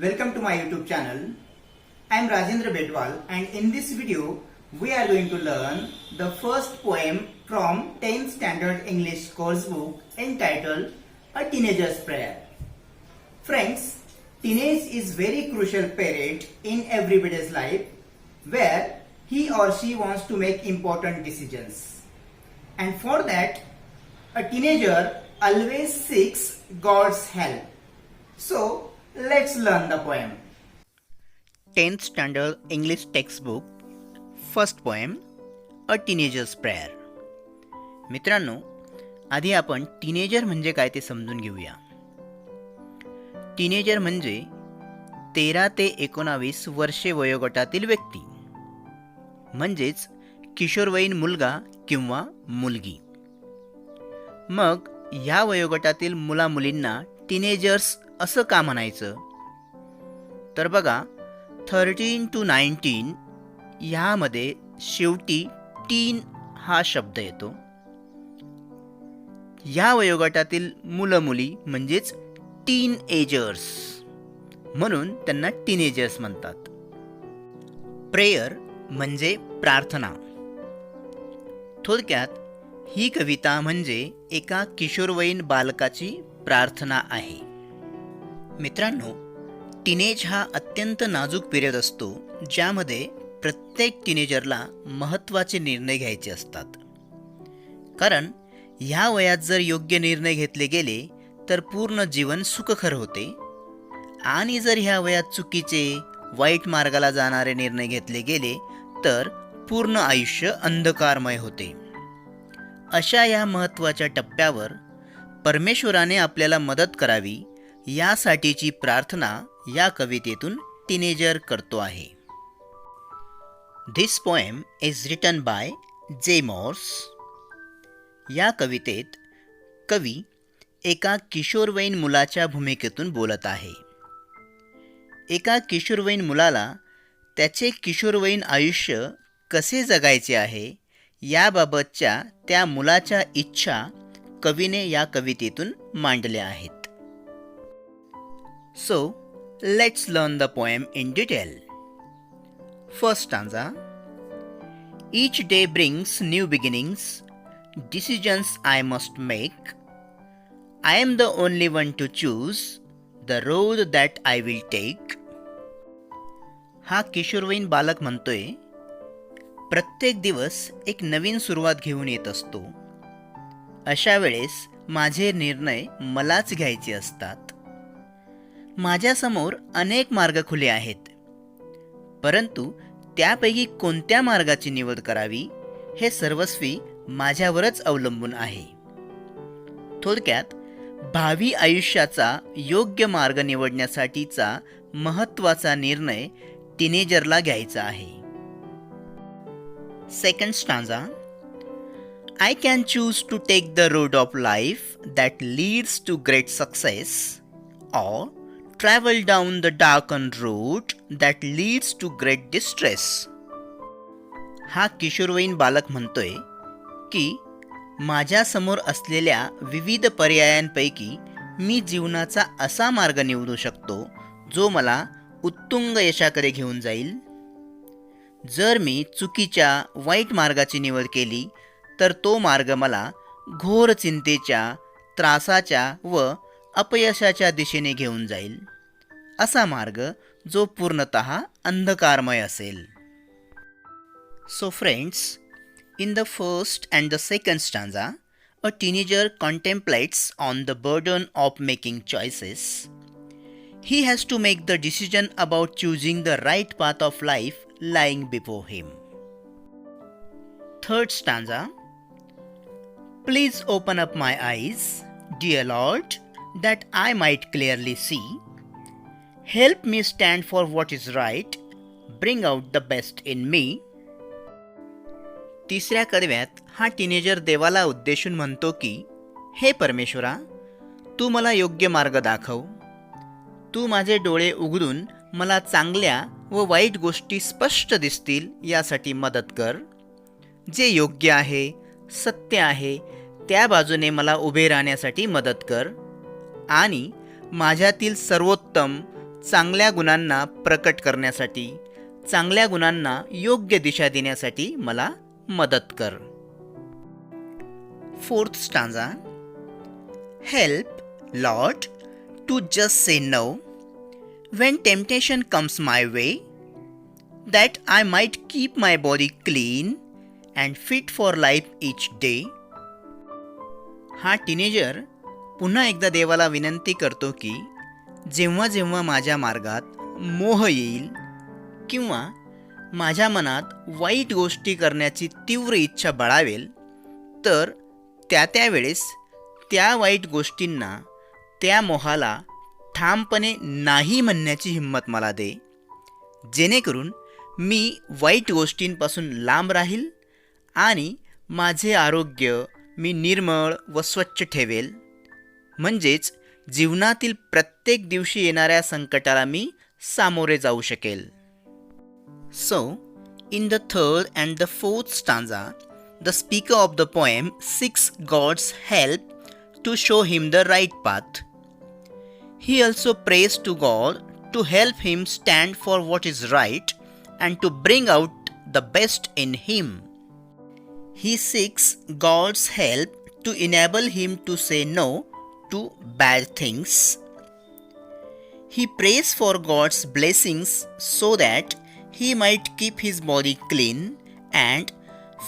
Welcome to my YouTube channel. I am Rajendra Bedwal, and in this video we are going to learn the first poem from 10th Standard English course book entitled A Teenager's Prayer. Friends, teenage is very crucial period in everybody's life where he or she wants to make important decisions. And for that, a teenager always seeks God's help. So, let's learn the poem. 10th Standard English Textbook, First Poem, A Teenager's Prayer. मित्रांनो, आधी आपण teenager म्हणजे काय ते समजून घेऊया. Teenager म्हणजे 13 ते 19 वर्षे वयोगटातील व्यक्ती, म्हणजेच किशोरवयीन मुलगा किंवा मुलगी. मग ह्या वयोगटातील मुलामुलींना टीनेजर्स असं का म्हणायचं? तर बघा, 13 to 19 ह्यामध्ये शेवटी टीन हा शब्द येतो. ह्या वयोगटातील मुलं मुली म्हणजेच टीन एजर्स, म्हणून त्यांना टीनेजर्स म्हणतात. प्रेयर म्हणजे प्रार्थना. थोडक्यात ही कविता म्हणजे एका किशोरवयीन बालकाची प्रार्थना आहे. मित्रांनो, टीनेज हा अत्यंत नाजूक पिरियड असतो, ज्यामध्ये प्रत्येक टीनेजरला महत्त्वाचे निर्णय घ्यायचे असतात. कारण ह्या वयात जर योग्य निर्णय घेतले गेले तर पूर्ण जीवन सुखकर होते, आणि जर ह्या वयात चुकीचे वाईट मार्गाला जाणारे निर्णय घेतले गेले तर पूर्ण आयुष्य अंधकारमय होते. अशा या महत्त्वाच्या टप्प्यावर परमेश्वराने आपल्याला मदत करावी यासाठीची प्रार्थना या कवितेतून टीनेजर करतो आहे. This poem is written by J Moore's. या कवितेत कवी एका किशोरवयीन मुलाच्या भूमिकेतून बोलत आहे. एका किशोरवयीन मुलाला त्याचे किशोरवयीन आयुष्य कसे जगायचे आहे याबाबतच्या त्या मुलाच्या इच्छा कवीने या कवितेतून मांडल्या आहेत. So let's learn the poem in detail. First stanza. Each day brings new beginnings, decisions I must make. I am the only one to choose the road that I will take. हा किशोरवयीन बालक म्हणतोय, प्रत्येक दिवस एक नवीन सुरुवात घेऊन येत असतो. अशा वेळेस माझे निर्णय मलाच घ्यायचे असतात. माझ्यासमोर अनेक मार्ग खुले आहेत, परंतु त्यापैकी कोणत्या मार्गाची निवड करावी हे सर्वस्वी माझ्यावरच अवलंबून आहे. थोडक्यात, भावी आयुष्याचा योग्य मार्ग निवडण्यासाठीचा महत्त्वाचा निर्णय टीनेजरला घ्यायचा आहे. Second stanza. I can choose to take the road of life that leads to great success, or travel down the darkened road that leads to great distress. हा किशोरवयीन बालक म्हणतोय की माझ्यासमोर असलेल्या विविध पर्यायांपैकी मी जीवनाचा असा मार्ग निवडू शकतो जो मला उत्तुंग यशाकडे घेऊन जाईल. जर मी चुकीच्या वाईट मार्गाची निवड केली तर तो मार्ग मला घोर चिंतेच्या, त्रासाच्या व अपयशाच्या दिशेने घेऊन जाईल. असा मार्ग जो पूर्णतः अंधकारमय असेल. So friends, in the first and the second stanza, a teenager contemplates on the burden of making choices. He has to make the decision about choosing the right path of life lying before him. Third stanza. Please open up my eyes, dear Lord, that I might clearly see. Help me stand for what is right. Bring out the best in me. तिसऱ्या कडव्यात हा teenager देवाला उद्देशून म्हणतो की, हे परमेश्वरा, तू मला योग्य मार्ग दाखव. तू माझे डोळे उघडून मला चांगल्या व वाईट गोष्टी स्पष्ट दिसतील यासाठी मदत कर. जे योग्य आहे, सत्य आहे, त्या बाजूने मला उभे राहण्यासाठी मदत कर, आणि माझ्यातील सर्वोत्तम चांगल्या गुणांना प्रकट करण्यासाठी, चांगल्या गुणांना योग्य दिशा देण्यासाठी मला मदत कर. Fourth stanza. Help, Lord, to just say no when temptation comes my way, that I might keep my body clean and fit for life each day. हा टीनेजर पुन्हा एकदा देवाला विनंती करतो की जेव्हा जेव्हा माझ्या मार्गात मोह येईल किंवा माझ्या मनात वाईट गोष्टी करण्याची तीव्र इच्छा बळावेल, तर त्यावेळेस त्या वाईट गोष्टींना, त्या मोहाला ठामपणे नाही म्हणण्याची हिंमत मला दे, जेणेकरून मी वाईट गोष्टींपासून लांब राहील आणि माझे आरोग्य मी निर्मळ व स्वच्छ ठेवेल, म्हणजेच जीवनातील प्रत्येक दिवशी येणाऱ्या संकटाला मी सामोरे जाऊ शकेल. So in the third and the fourth stanza, the speaker of the poem seeks God's help to show him the right path. He also prays to God to help him stand for what is right and to bring out the best in him. He seeks God's help to enable him to say no to bad things. He prays for God's blessings so that he might keep his body clean and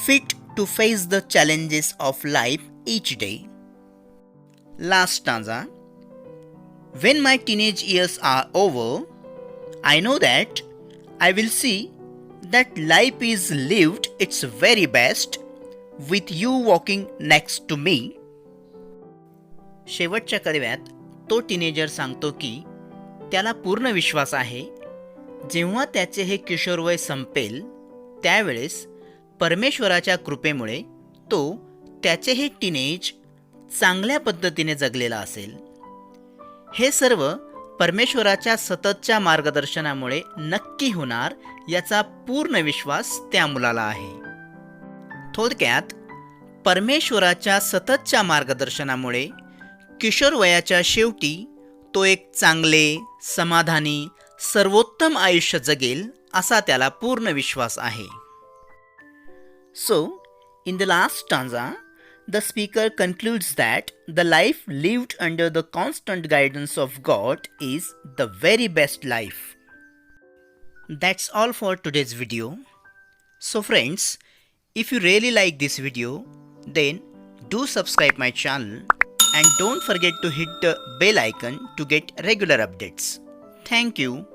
fit to face the challenges of life each day. Last stanza. When my teenage years are over, I know that I will see that life is lived its very best with you walking next to me. शेवटच्या कडव्यात तो teenager सांगतो की त्याला पूर्ण विश्वास आहे, जेव्हा त्याचे हे किशोरवय संपेल त्यावेळेस परमेश्वराच्या कृपेमुळे तो त्याचे हे टीनेज चांगल्या पद्धतीने जगलेला असेल. हे सर्व परमेश्वराच्या सततच्या मार्गदर्शनामुळे नक्की होणार याचा पूर्ण विश्वास त्या मुलाला आहे. थोडक्यात परमेश्वराच्या सततच्या मार्गदर्शनामुळे किशोरवयाच्या शेवटी तो एक चांगले, समाधानी, सर्वोत्तम आयुष्य जगेल असा त्याला पूर्ण विश्वास आहे. So, in the last stanza, the speaker concludes that the life lived under the constant guidance of God is the very best life. That's all for today's video. So friends, if you really like this video, then do subscribe my channel and don't forget to hit the bell icon to get regular updates. Thank you.